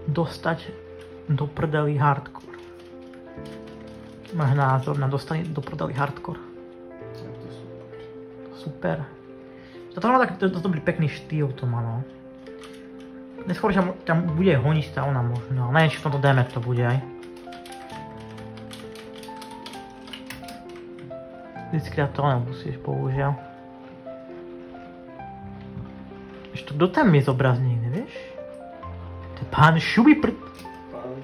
dostať do prdeli hardcore? Máš názor na dostanie do prdeli hardcore? Super. Toto má taký dobrý pekný štýl, to má, no. Neskôr ťa bude honiť tá ona možno, ale neviem, či v tomto damage to bude aj. Vždycky to nemusíš, bohužiaľ. Ešte kto tam je zobrazný, nevieš? To je pán Šubiprd. Pán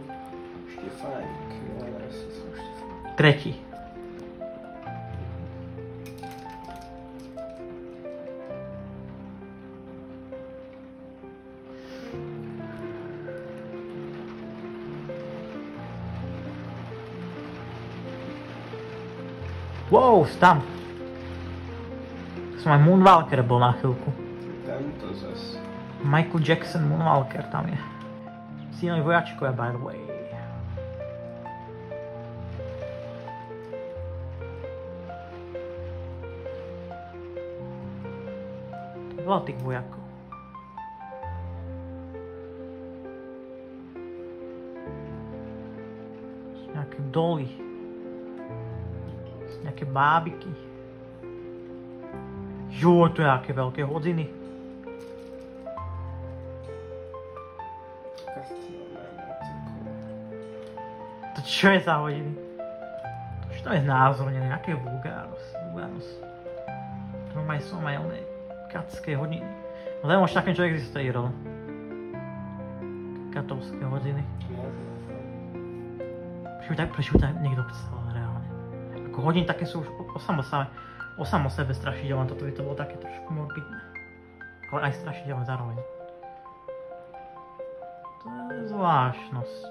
Štefánik, ale asi som Štefánik. Tretí. Wow, tam. Som aj Moonwalker bol na chvíľku. Tento zas. Michael Jackson Moonwalker tam je. Synovi vojačkovia, by the way. Veľa tých vojakov. Nejaké doly. Nejaké bábiky. Jo, to je aké veľké hodiny. To čo je za hodiny? To čo je znázornené, aké vulgárnosť. To som aj oné katské hodiny. No neviem, už také čo existujú. Katovské hodiny. Prečo tak niekto chcel reálne? Ako hodiny také sú už o samo sebe strašidelné, toto by to bolo také trošku morbidné. Ale aj strašidelné zároveň. To je zvláštnosť.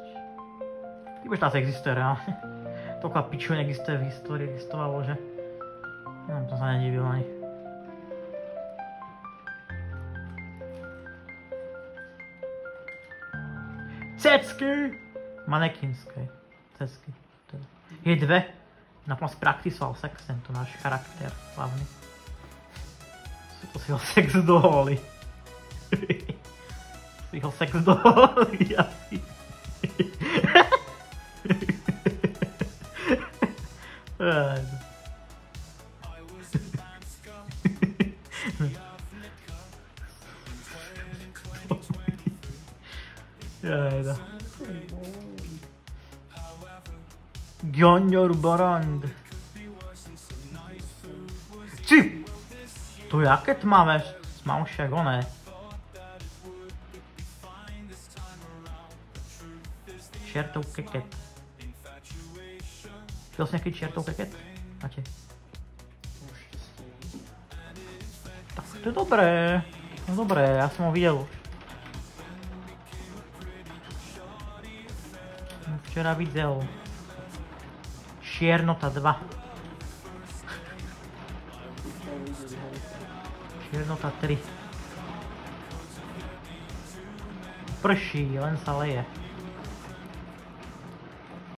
Ty už nás existuje reálne. Toľko piču neexistuje v histórii, existovalo, že... No, to sa nedivil ani. Cecky! Manekinské. Cecky. Je dve. Naplno spraktisoval sex tento náš charakter hlavný. To si ho sex dovolí. Si ho sex dovolí asi. Jajda. Junior Barand. Ty! To je aké tmavé, smalšie ako oné. Čertov keket. Videl si nejaký čertov keket? Máte? Tak to je dobré. No dobré, ja som ho videl už. Včera videl. Čiernota 2. Čiernota 3. Prší, len sa leje.